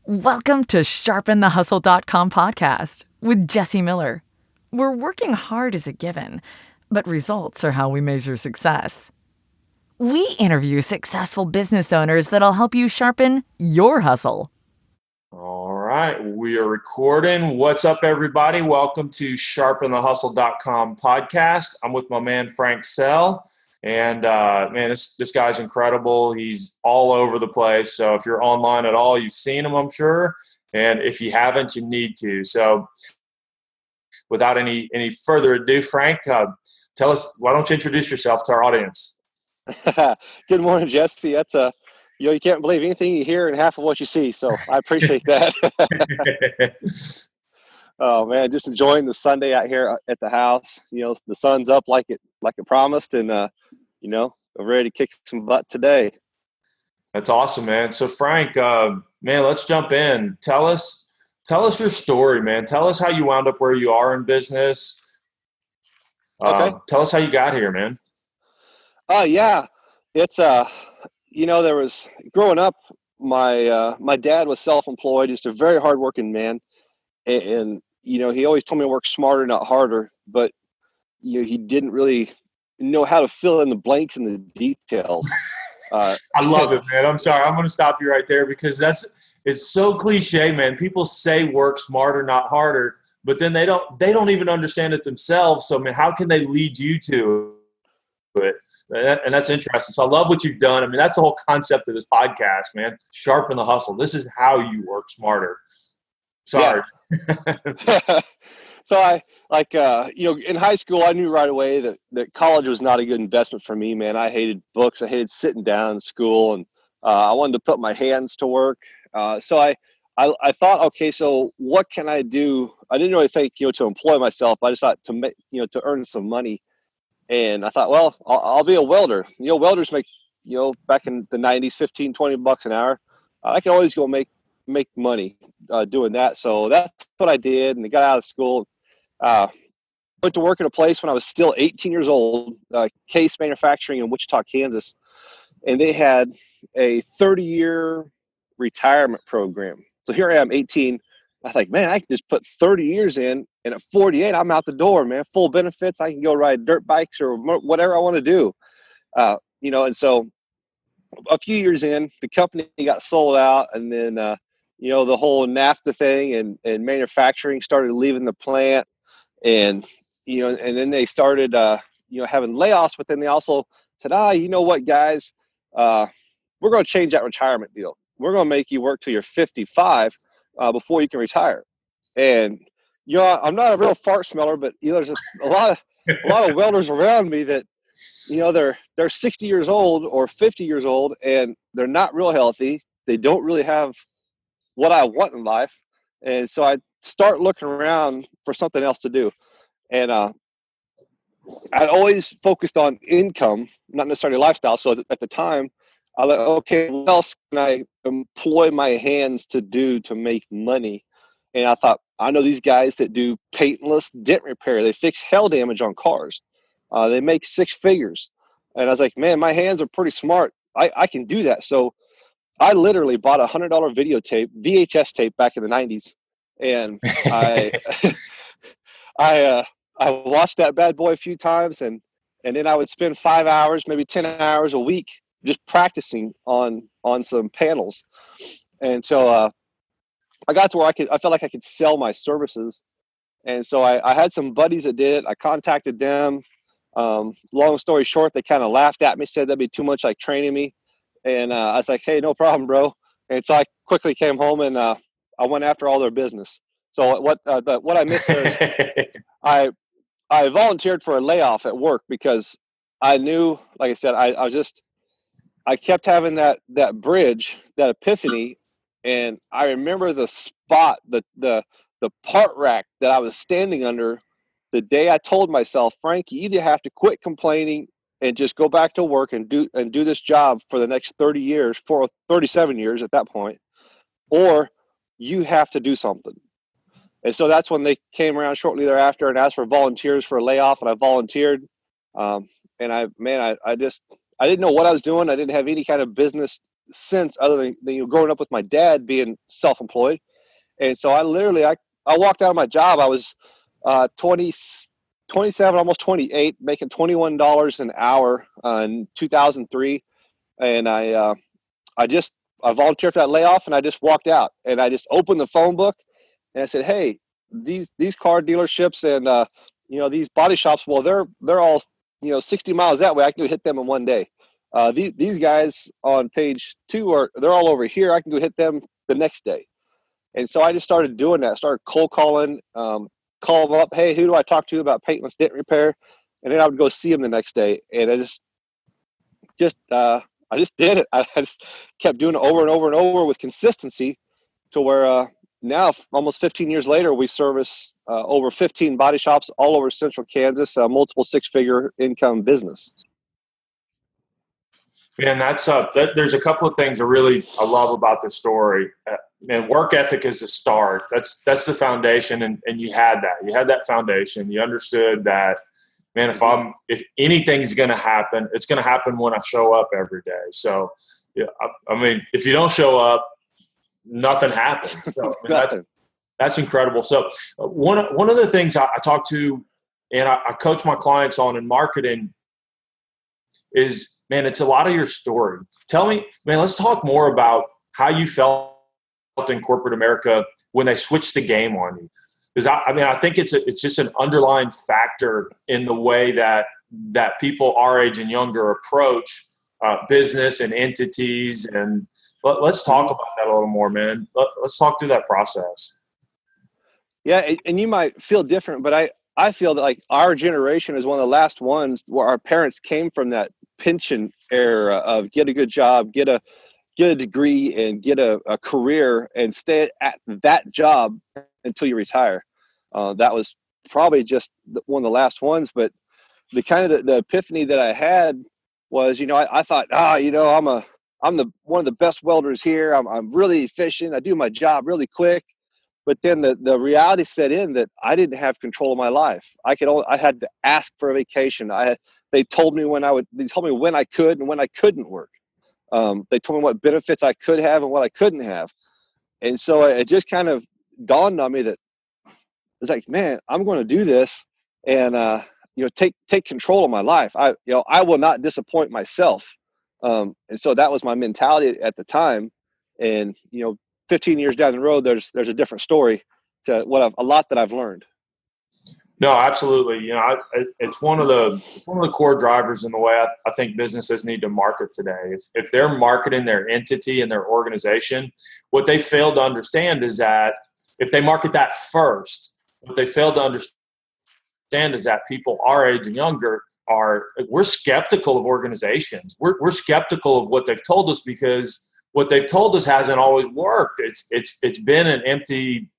Welcome to SharpenTheHustle.com podcast with Jesse Miller. We're working hard is a given, but results are how we measure success. We interview successful business owners that'll help you sharpen your hustle. All right, we are recording. What's up, everybody? Welcome to SharpenTheHustle.com podcast. I'm with my man Frank Sell, and man, this guy's incredible. He's all over the place. So if you're online at all, you've seen him, I'm sure, and if you haven't, you need to. So without any further ado, Frank, tell us. Why don't you introduce yourself to our audience? Good morning, Jesse. That's you can't believe anything you hear and half of what you see. So I appreciate that. Oh man, just enjoying the Sunday out here at the house. The sun's up like it promised, and I'm ready to kick some butt today. That's awesome, man. So Frank, man, let's jump in. Tell us your story, man. Tell us how you wound up where you are in business. Okay. Tell us how you got here, man. Yeah, it's there was growing up. My dad was self-employed, just a very hardworking man, and he always told me to work smarter, not harder. But he didn't really know how to fill in the blanks and the details. I love it, man. I'm sorry, I'm going to stop you right there because it's so cliche, man. People say work smarter, not harder, but then they don't even understand it themselves. So, man, how can they lead you to it? And that's interesting. So I love what you've done. I mean, that's the whole concept of this podcast, man. Sharpen the hustle. This is how you work smarter. Sorry. Yeah. So I in high school, I knew right away that college was not a good investment for me, man. I hated books. I hated sitting down in school, and I wanted to put my hands to work. So I thought, okay, so what can I do? I didn't really think, to employ myself. I just thought to make, to earn some money. And I thought, well, I'll be a welder. Welders make, back in the 90s, $15-20 an hour. I can always go make money doing that. So that's what I did. And I got out of school. Went to work at a place when I was still 18 years old, Case Manufacturing in Wichita, Kansas. And they had a 30-year retirement program. So here I am, 18. I was like, man, I can just put 30 years in, and at 48, I'm out the door, man. Full benefits. I can go ride dirt bikes or whatever I want to do. And so a few years in, the company got sold out, and then, the whole NAFTA thing and manufacturing started leaving the plant, and then they started, having layoffs, but then they also said, you know what, guys, we're going to change that retirement deal. We're going to make you work till you're 55 before you can retire. And I'm not a real fart smeller, but there's a lot of welders around me that they're 60 years old or 50 years old, and they're not real healthy. They don't really have what I want in life, and so I start looking around for something else to do. And I'd always focused on income, not necessarily lifestyle. So at the time, I was like, okay, what else can I employ my hands to do to make money? And I thought, I know these guys that do paintless dent repair. They fix hail damage on cars. They make six figures. And I was like, man, my hands are pretty smart. I can do that. So I literally bought a $100 videotape, VHS tape back in the 90s. And I watched that bad boy a few times, and then I would spend 5 hours, maybe 10 hours a week just practicing on some panels. And so I got to where I felt like I could sell my services. And so I had some buddies that did it. I contacted them. Long story short, they kind of laughed at me, said that'd be too much like training me. And I was like, hey, no problem, bro. And so I quickly came home, and I went after all their business. So what I missed there is I volunteered for a layoff at work because I knew, like I said, I kept having that bridge, that epiphany. And I remember the spot, the part rack that I was standing under the day I told myself, Frank, you either have to quit complaining and just go back to work and do this job for the next 30 years, for 37 years at that point, or you have to do something. And so that's when they came around shortly thereafter and asked for volunteers for a layoff, and I volunteered. And I didn't know what I was doing. I didn't have any kind of business since, other than growing up with my dad being self-employed. And so I walked out of my job. I was 27, almost 28, making $21 an hour in 2003. And I volunteered for that layoff, and I just walked out, and I just opened the phone book and I said, hey, these car dealerships and these body shops, well, they're all 60 miles that way. I can go hit them in one day. These guys on page 2 they're all over here. I can go hit them the next day. And so I just started doing that. I started cold calling, call them up. Hey, who do I talk to about paintless dent repair? And then I would go see them the next day. And I just did it. I just kept doing it over and over and over with consistency to where now, almost 15 years later, we service over 15 body shops all over central Kansas, multiple six-figure income business. Man, there's a couple of things I love about this story. Man, work ethic is the start. That's the foundation, and you had that. You had that foundation. You understood that, man, if anything's going to happen, it's going to happen when I show up every day. So, yeah, I mean, if you don't show up, nothing happens. So, I mean, that's incredible. So, one of the things I talk to and I coach my clients on in marketing is, man, it's a lot of your story. Tell me, man, let's talk more about how you felt in corporate America when they switched the game on you. Because I think it's just an underlying factor in the way that people our age and younger approach business and entities. And let's talk about that a little more, man. Let's talk through that process. Yeah, and you might feel different, but I feel that like our generation is one of the last ones where our parents came from that pension era of get a good job, get a degree, and get a career and stay at that job until you retire. That was probably just one of the last ones, but the kind of the epiphany that I had was, I thought, I'm one of the best welders here. I'm really efficient. I do my job really quick. But then the reality set in that I didn't have control of my life. I had to ask for a vacation. They told me when I could and when I couldn't work. They told me what benefits I could have and what I couldn't have. And so it just kind of dawned on me that it's like, man, I'm going to do this and, take control of my life. I will not disappoint myself. And so that was my mentality at the time. And, 15 years down the road, there's a different story to a lot that I've learned. No, absolutely. It's one of the core drivers in the way I think businesses need to market today. If they're marketing their entity and their organization, what they fail to understand is that if they market that first, what they fail to understand is that people our age and younger we're skeptical of organizations. We're skeptical of what they've told us because what they've told us hasn't always worked. It's been an empty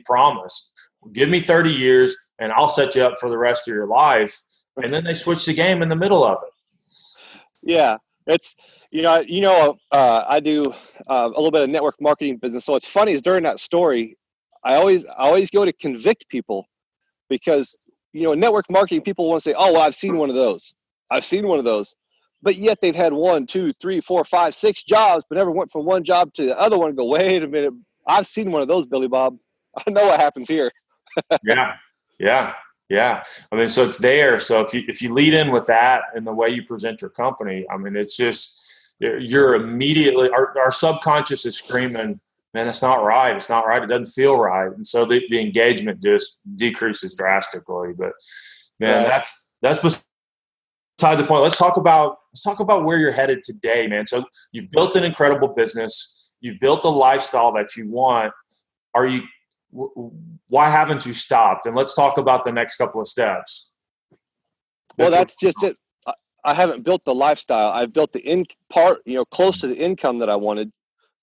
promise. Give me 30 years and I'll set you up for the rest of your life. And then they switch the game in the middle of it. Yeah, it's I do a little bit of network marketing business. So what's funny is during that story, I always go to convict people because network marketing people want to say, oh, well, I've seen one of those. But yet they've had 1, 2, 3, 4, 5, 6 jobs, but never went from one job to the other one and go, wait a minute, I've seen one of those, Billy Bob. I know what happens here. Yeah. I mean, so it's there. So if you lead in with that and the way you present your company, I mean, it's just you're immediately our subconscious is screaming, man, it's not right. It's not right. It doesn't feel right. And so the engagement just decreases drastically. But man, that's beside the point. Let's talk about where you're headed today, man. So you've built an incredible business. You've built a lifestyle that you want. Why haven't you stopped? And let's talk about the next couple of steps. Well, that's just it. I haven't built the lifestyle. I've built the close to the income that I wanted.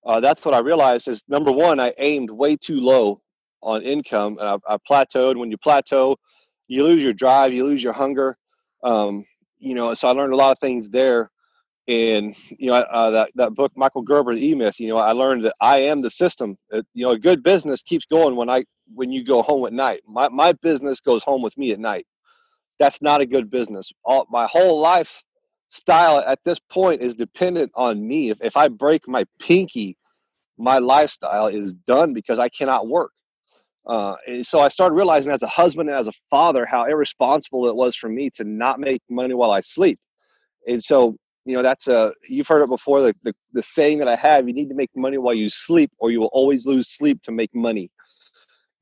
That's what I realized is, number one, I aimed way too low on income, and I plateaued. When you plateau, you lose your drive, you lose your hunger. So I learned a lot of things there. And, that book, Michael Gerber, The E-Myth, I learned that I am the system. A good business keeps going when you go home at night. My business goes home with me at night. That's not a good business. My whole life style at this point is dependent on me. If I break my pinky, my lifestyle is done because I cannot work. And so I started realizing as a husband and as a father how irresponsible it was for me to not make money while I sleep. And so, that's you've heard it before, the saying that I have, you need to make money while you sleep or you will always lose sleep to make money.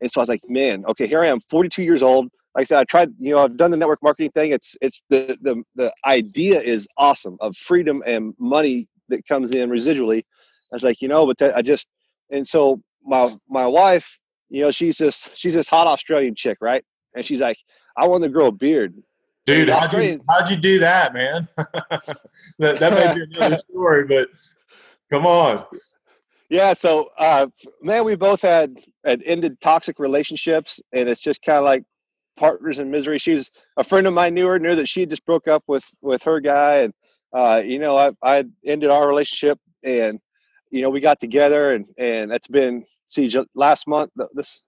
And so I was like, man, okay, here I am, 42 years old. Like I said, I tried, I've done the network marketing thing. It's the idea is awesome of freedom and money that comes in residually. I was like, and so my wife, she's this hot Australian chick, right? And she's like, I want to grow a beard. Dude, And how'd you do that, man? that may be another story, but come on. Yeah, so man, we both had ended toxic relationships, and it's just kind of like partners in misery. She's a friend of mine, knew that she just broke up with her guy, and I ended our relationship, and we got together, and it's been last month, this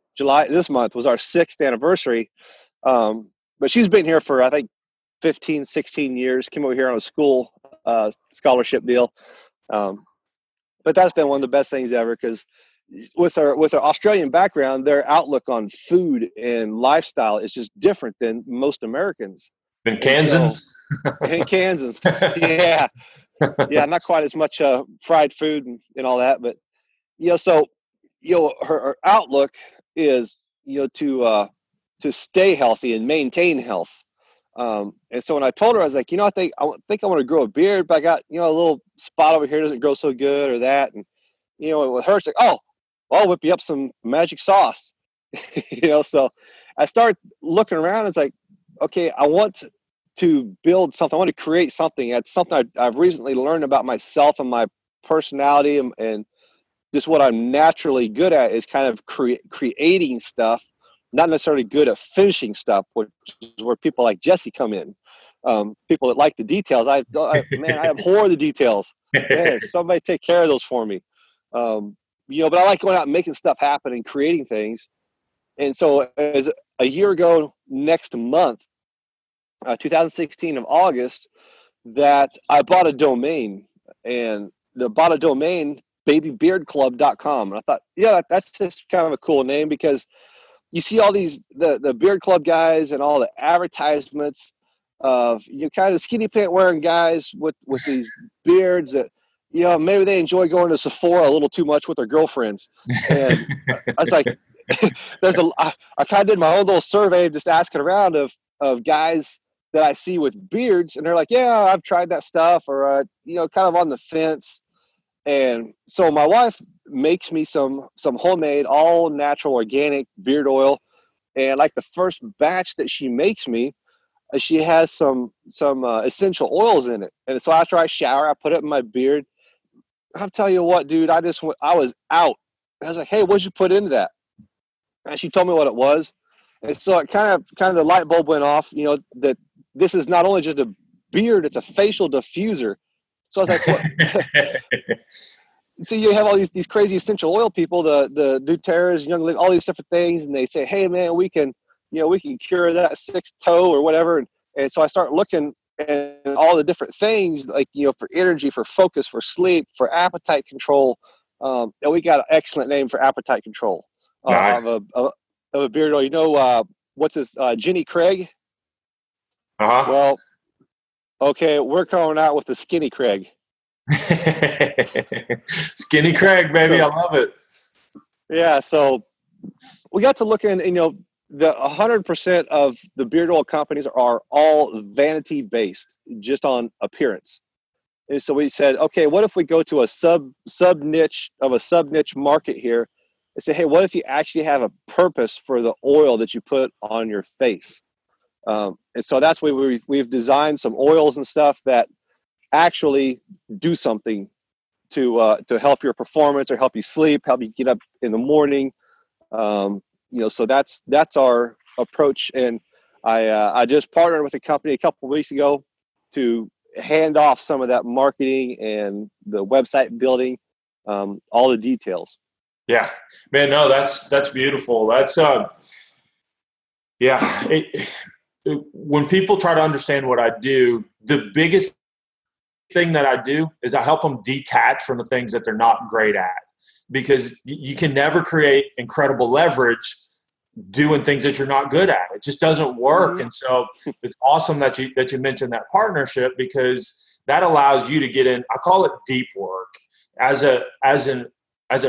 month was our 6th anniversary. But she's been here for I think 15, 16 years. Came over here on a school scholarship deal. But that's been one of the best things ever because with our Australian background, their outlook on food and lifestyle is just different than most Americans. In Kansas? In Kansas, yeah, not quite as much fried food and all that, but so her outlook is to stay healthy and maintain health. And so when I told her, I was like, I think I want to grow a beard, but I got, a little spot over here doesn't grow so good or that. And, with her, it's like, oh, well, I'll whip you up some magic sauce. So I started looking around. It's like, okay, I want to build something. I want to create something. It's something I've recently learned about myself and my personality and just what I'm naturally good at is kind of creating stuff. Not necessarily good at finishing stuff, which is where people like Jesse come in. People that like the details. I abhor the details. Man, somebody take care of those for me. But I like going out and making stuff happen and creating things. And so as a year ago, next month, 2016 of August, that I bought a domain babybeardclub.com. And I thought, that's just kind of a cool name because you see all these the beard club guys and all the advertisements of kind of skinny pant wearing guys with these beards that maybe they enjoy going to Sephora a little too much with their girlfriends. And I was like, I kind of did my own little survey just asking around of guys that I see with beards, and they're like, yeah, I've tried that stuff, or kind of on the fence. And so my wife makes me some homemade, all natural, organic beard oil. And like the first batch that she makes me, she has some essential oils in it. And so after I shower, I put it in my beard. I'll tell you what, dude, I was out. I was like, hey, what'd you put into that? And she told me what it was. And so it kind of the light bulb went off, that this is not only just a beard, it's a facial diffuser. So I was like, what? So you have all these crazy essential oil people, the doTERRAs, all these different things, and they say, hey man, we can cure that sixth toe or whatever. And so I start looking at all the different things, like, for energy, for focus, for sleep, for appetite control. And we got an excellent name for appetite control Nice. of a beard oil. What's this, Jenny Craig? Uh-huh. Well, okay, we're coming out with the Skinny Craig. Skinny Craig, baby. I love it. Yeah. So we got to look in, the 100% of the beard oil companies are all vanity based, just on appearance. And so we said, okay, what if we go to a sub niche market here and say, hey, what if you actually have a purpose for the oil that you put on your face? And so that's why we've designed some oils and stuff that actually do something to help your performance or help you sleep, help you get up in the morning. So that's our approach. And I just partnered with a company a couple of weeks ago to hand off some of that marketing and the website building, all the details. Yeah, man. No, that's beautiful. That's when people try to understand what I do, the biggest thing that I do is I help them detach from the things that they're not great at, because you can never create incredible leverage doing things that you're not good at. It just doesn't work. And so it's awesome that you mentioned that partnership, because that allows you to get in, I call it deep work. As an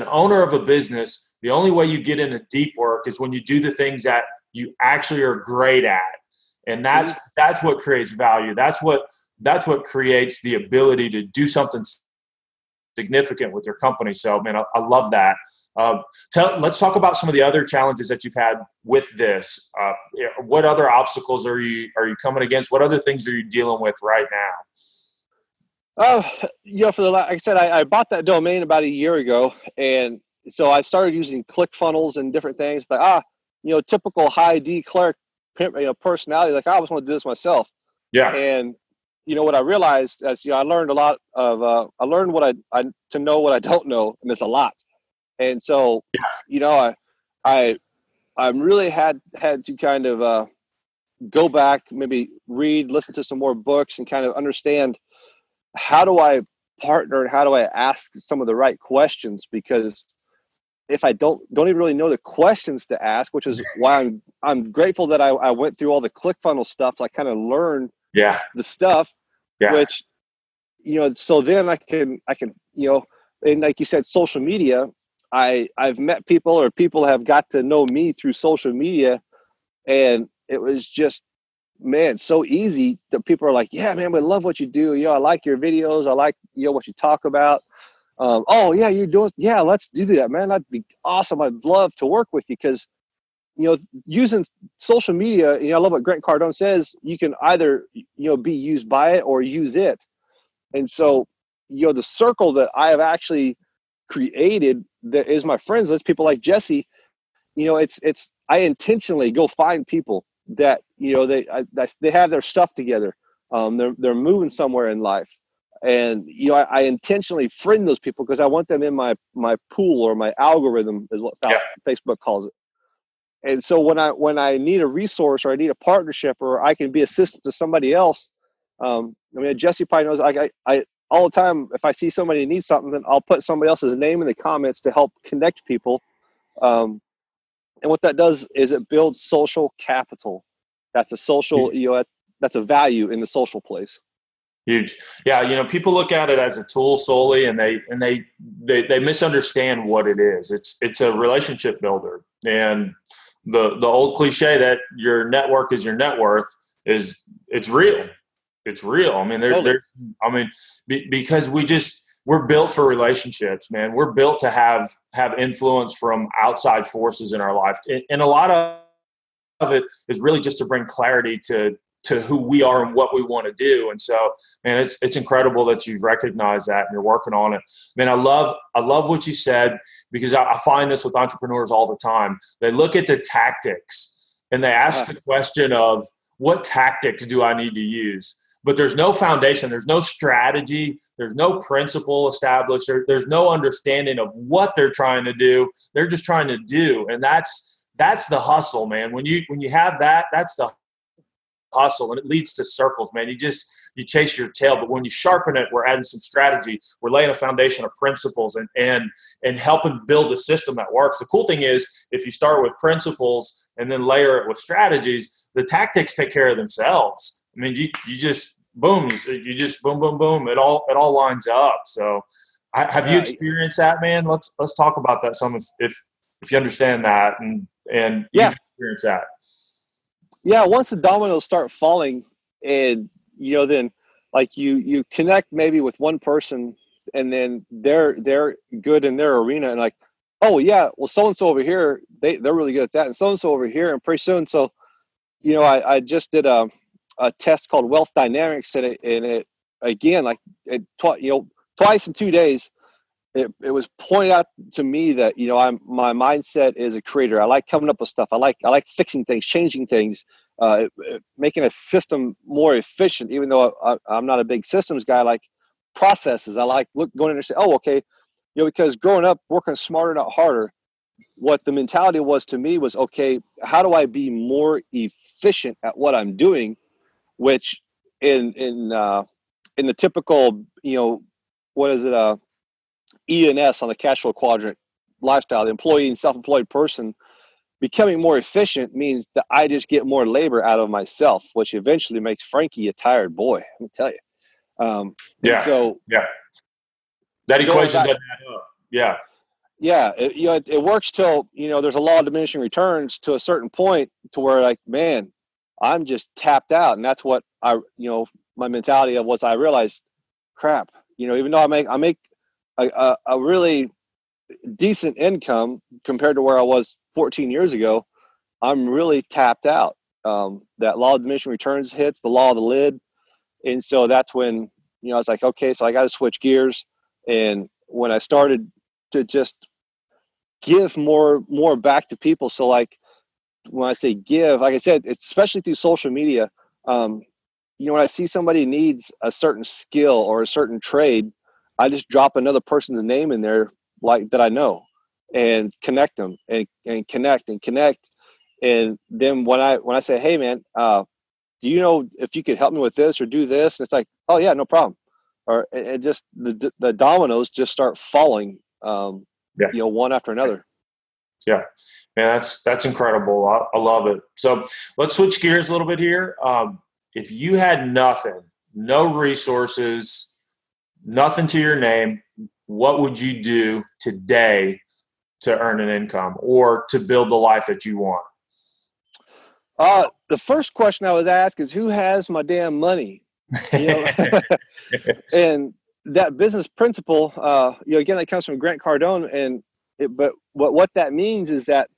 owner of a business, the only way you get into deep work is when you do the things that you actually are great at. And that's what creates value. That's what creates the ability to do something significant with your company. So, man, I love that. Let's talk about some of the other challenges that you've had with this. What other obstacles are you coming against? What other things are you dealing with right now? Like I said, I bought that domain about a year ago, and so I started using ClickFunnels and different things. Like typical high D clerk, personality. Like I always want to do this myself. Yeah. And what I realized as I learned a lot of I learned what I to know what I don't know, and it's a lot. And so I really had to kind of go back, maybe read, listen to some more books, and kind of understand how do I partner and how do I ask some of the right questions, because if I don't even really know the questions to ask, which is why I'm grateful that I went through all the ClickFunnels stuff. So I kind of learned the stuff, which, so then I can, and like you said, social media, I've met people, or people have got to know me through social media. And it was just, man, so easy that people are like, yeah, man, we love what you do. I like your videos. I like, what you talk about. Oh yeah, you're doing, yeah, let's do that, man. That'd be awesome. I'd love to work with you, because, using social media, I love what Grant Cardone says, you can either, be used by it or use it. And so, the circle that I have actually created that is my friends list, people like Jesse, it's I intentionally go find people that, they have their stuff together. They're moving somewhere in life. And, I intentionally friend those people because I want them in my pool, or my algorithm is what Facebook calls it. And so when I need a resource, or I need a partnership, or I can be assistant to somebody else, Jesse probably knows, I all the time, if I see somebody who needs something, then I'll put somebody else's name in the comments to help connect people. And what that does is it builds social capital. That's a social, that's a value in the social place. Huge. Yeah. People look at it as a tool solely, and they misunderstand what it is. It's a relationship builder. And the old cliche that your network is your net worth it's real. It's real. I mean, because we're built for relationships, man. We're built to have influence from outside forces in our life. And a lot of it is really just to bring clarity to who we are and what we want to do. And so, man, it's incredible that you've recognized that and you're working on it. Man, I love what you said, because I find this with entrepreneurs all the time. They look at the tactics and they ask the question of, what tactics do I need to use? But there's no foundation. There's no strategy. There's no principle established. There's no understanding of what they're trying to do. They're just trying to do. And that's the hustle, man. When you have that, that's the hustle, and it leads to circles, man. You chase your tail, but when you sharpen it, we're adding some strategy. We're laying a foundation of principles and helping build a system that works. The cool thing is, if you start with principles and then layer it with strategies, the tactics take care of themselves. I mean, you just boom, you just boom, boom, boom. It all lines up. So, have you experienced that, man? Let's talk about that some if you understand that and you've experienced that. Yeah, once the dominoes start falling, and then like you connect maybe with one person, and then they're good in their arena, and like, oh yeah, well, so and so over here, they're really good at that, and so over here, and pretty soon, so I just did a test called Wealth Dynamics, and it again, like it twice in 2 days. It was pointed out to me that my mindset is a creator. I like coming up with stuff. I like fixing things, changing things, making a system more efficient. Even though I'm not a big systems guy, I like processes. I like going in and say, oh, okay, because growing up working smarter, not harder. What the mentality was to me was, okay, how do I be more efficient at what I'm doing? Which in in the typical, what is it? E&S on the cash flow quadrant lifestyle, the employee and self-employed person, becoming more efficient means that I just get more labor out of myself, which eventually makes Frankie a tired boy. Let me tell you. And so that equation doesn't add up. Yeah, it works till there's a law of diminishing returns to a certain point to where, like, man, I'm just tapped out, and that's what my mentality of was. I realized, crap, even though I make a really decent income compared to where I was 14 years ago, I'm really tapped out. That law of diminishing returns hits, the law of the lid, and so that's when I was like, okay, so I got to switch gears. And when I started to just give more back to people, so like when I say give, like I said, it's especially through social media. When I see somebody needs a certain skill or a certain trade, I just drop another person's name in there, like, that I know, and connect them and connect. And then when I say, hey man, do you know if you could help me with this or do this? And it's like, oh yeah, no problem. Or it just the dominoes just start falling, one after another. Yeah, man, that's incredible. I love it. So let's switch gears a little bit here. If you had nothing, no resources, nothing to your name, what would you do today to earn an income or to build the life that you want? The first question I was asked is, who has my damn money? And that business principle, again, that comes from Grant Cardone. But what that means is that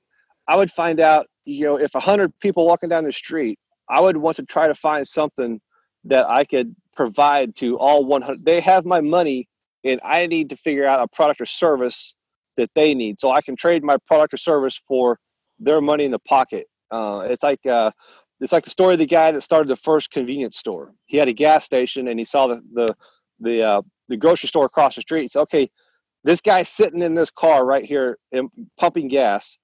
I would find out, if 100 people walking down the street, I would want to try to find something that I could provide to all 100. They have my money, and I need to figure out a product or service that they need, so I can trade my product or service for their money in the pocket. It's like the story of the guy that started the first convenience store. He had a gas station, and he saw the grocery store across the street. He said, okay, this guy's sitting in this car right here and pumping gas.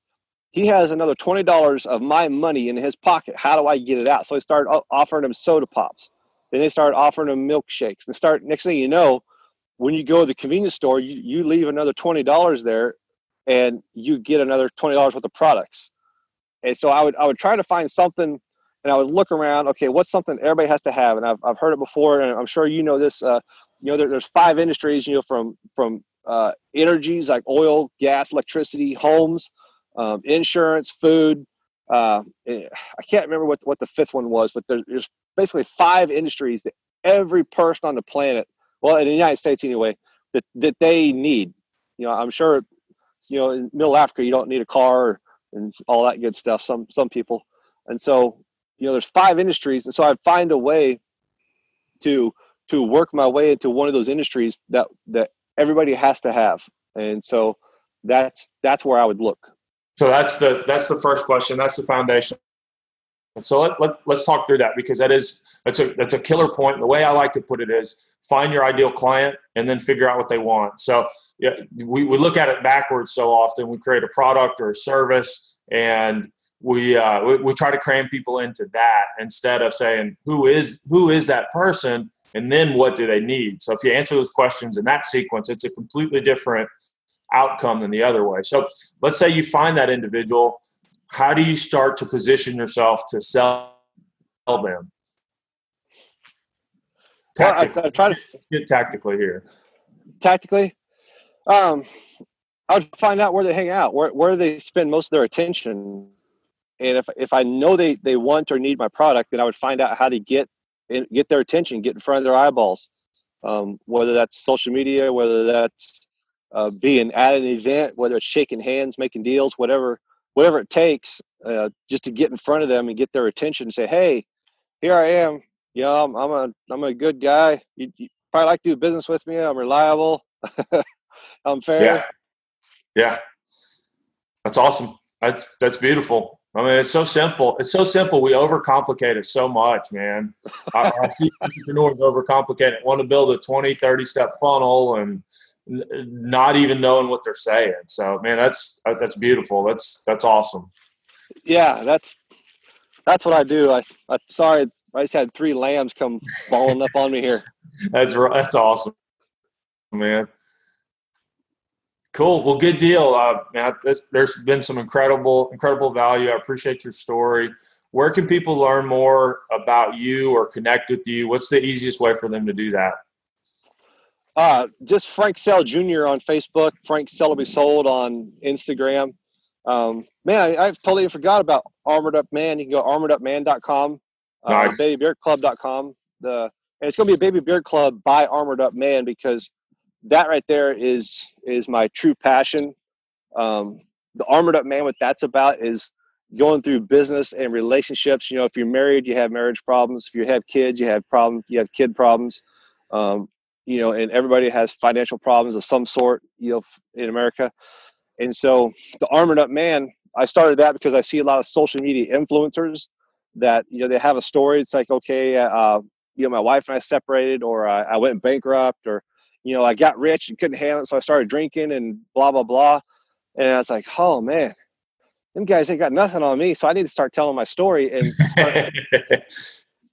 He has another $20 of my money in his pocket. How do I get it out? So he started offering him soda pops. Then they started offering him milkshakes. And next thing you know, when you go to the convenience store, you leave another $20 there, and you get another $20 worth of products. And so I would try to find something, and I would look around. Okay, what's something everybody has to have? And I've heard it before, and I'm sure this. There's 5 industries. From energies like oil, gas, electricity, homes, insurance, food. I can't remember what the 5th one was, but there's basically 5 industries that every person on the planet, well, in the United States anyway, that they need. I'm sure, in Middle Africa, you don't need a car and all that good stuff. Some people. And so, there's 5 industries. And so I'd find a way to work my way into one of those industries that everybody has to have. And so that's where I would look. So that's the first question. That's the foundation. So let's talk through that, because that's a killer point. The way I like to put it is, find your ideal client and then figure out what they want. So we look at it backwards so often. We create a product or a service, and we try to cram people into that instead of saying who is that person, and then what do they need. So if you answer those questions in that sequence, it's a completely different outcome than the other way. So let's say you find that individual. How do you start to position yourself to sell them? Tactically. I try to Let's get tactically here. Tactically, I would find out where they hang out, where they spend most of their attention. And if I know they want or need my product, then I would find out how to get their attention, get in front of their eyeballs, whether that's social media, whether that's being at an event, whether it's shaking hands, making deals, whatever it takes, just to get in front of them and get their attention and say, hey, here I am. I'm a good guy. You probably like to do business with me. I'm reliable. I'm fair. Yeah. That's awesome. That's beautiful. I mean, it's so simple. It's so simple. We overcomplicate it so much, man. I see entrepreneurs overcomplicate it, want to build a 20, 30-step funnel and not even knowing what they're saying. So, man, that's beautiful. That's awesome. Yeah, that's what I do. Sorry, I just had 3 lambs come balling up on me here. That's awesome, man. Cool. Well, good deal. Man, there's been some incredible value. I appreciate your story. Where can people learn more about you or connect with you? What's the easiest way for them to do that? Just Frank Sell Jr. on Facebook, Frank Sell Be Sold on Instagram. Man, I've totally forgot about Armored Up Man. You can go armoredupman.com, Nice. babybeardclub.com. And it's going to be a Baby Beard Club by Armored Up Man, because that right there is my true passion. The Armored Up Man, what that's about is going through business and relationships. You know, if you're married, you have marriage problems. If you have kids, you have problems. You have kid problems. You know, and everybody has financial problems of some sort, you know, in America. And so the Armored Up Man, I started that because I see a lot of social media influencers that, you know, they have a story. It's like, okay, you know, my wife and I separated, or I went bankrupt, or, you know, I got rich and couldn't handle it, so I started drinking and blah, blah, blah. And I was like, oh, man, them guys ain't got nothing on me. So I need to start telling my story and start,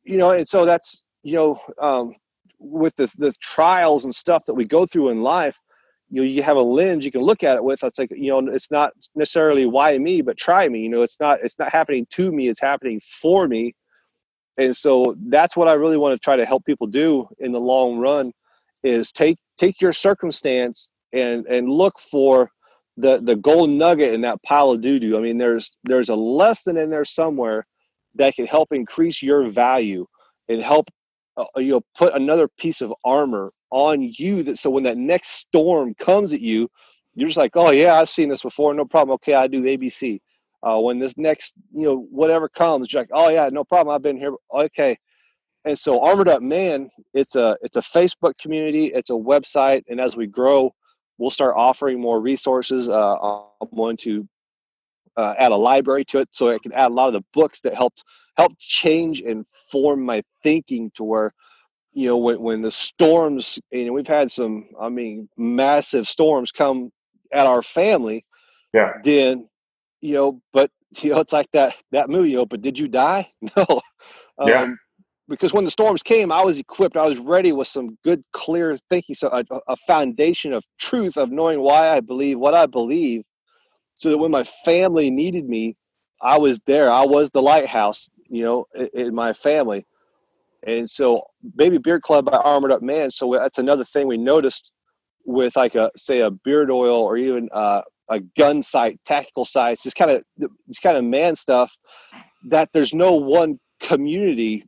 you know, and so that's, you know, with the trials and stuff that we go through in life, you know, you have a lens you can look at it with. It's like, you know, it's not necessarily why me, but try me. You know, it's not happening to me, it's happening for me. And so that's what I really want to try to help people do in the long run, is take your circumstance and look for the gold nugget in that pile of doo-doo. I mean, there's a lesson in there somewhere that can help increase your value and help you know, put another piece of armor on you, that so when that next storm comes at you, you're just like, oh yeah, I've seen this before, no problem. Okay, I do ABC. When this next, you know, whatever comes, you're like, oh yeah, no problem, I've been here. Okay. And so Armored Up Man, it's a Facebook community, it's a website, and as we grow, we'll start offering more resources. I'm going to add a library to it, so I can add a lot of the books that help change and form my thinking, to where, you know, when the storms, you know, we've had some, I mean, massive storms come at our family, Yeah. then, you know, but, you know, it's like that movie, you know, but did you die? No. Yeah. Because when the storms came, I was equipped. I was ready with some good, clear thinking, so a foundation of truth, of knowing why I believe what I believe, so that when my family needed me, I was there. I was the lighthouse, you know, in my family. And so Baby Beard Club by Armored Up Man. So that's another thing we noticed with, like, say a beard oil, or even a gun sight, tactical sights, just kind of man stuff, that there's no one community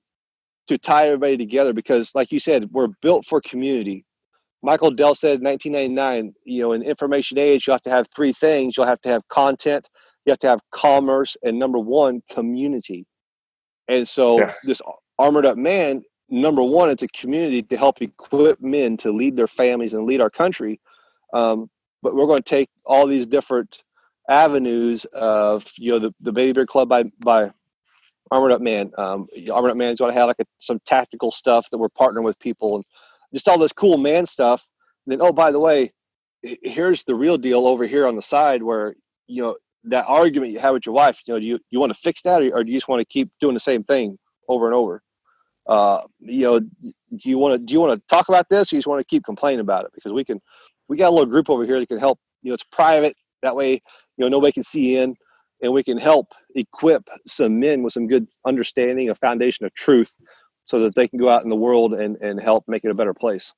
to tie everybody together, because like you said, we're built for community. Michael Dell said in 1999, you know, in information age, you have to have 3 things. You'll have to have content, you have to have commerce, and number 1, community. And so Yeah. this Armored Up Man, number 1, it's a community to help equip men to lead their families and lead our country. But we're going to take all these different avenues of, you know, the Baby Beard Club by Armored Up Man. Armored Up Man is going to have like some tactical stuff that we're partnering with people, and just all this cool man stuff. And then, oh, by the way, here's the real deal over here on the side, where, you know, that argument you have with your wife, you know, do you want to fix that, or do you just want to keep doing the same thing over and over? You know, do you want to talk about this, or you just want to keep complaining about it? Because we got a little group over here that can help. You know, it's private. That way, you know, nobody can see in, and we can help equip some men with some good understanding, a foundation of truth, so that they can go out in the world and help make it a better place.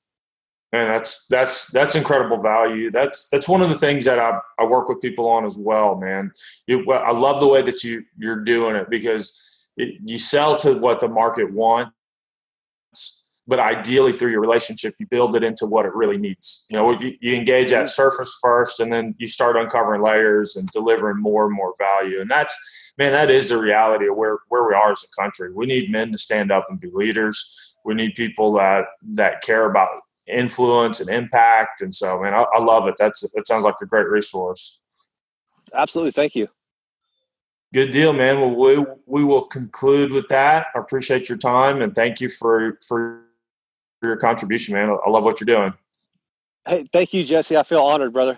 And that's incredible value. That's one of the things that I work with people on as well, man. I love the way that you're doing it, because you sell to what the market wants, but ideally through your relationship, you build it into what it really needs. You know, you engage at surface first, and then you start uncovering layers and delivering more and more value. And that is the reality of where we are as a country. We need men to stand up and be leaders. We need people that care about influence and impact. And so, man, I love it. That sounds like a great resource. Absolutely. Thank you. Good deal, man. Well, we will conclude with that. I appreciate your time, and thank you for your contribution, man. I love what you're doing. Hey, thank you, Jesse. I feel honored, brother.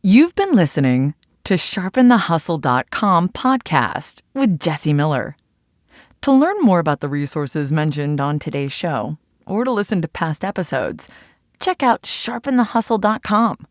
You've been listening to SharpenTheHustle.com podcast with Jesse Miller. To learn more about the resources mentioned on today's show, or to listen to past episodes, check out sharpenthehustle.com.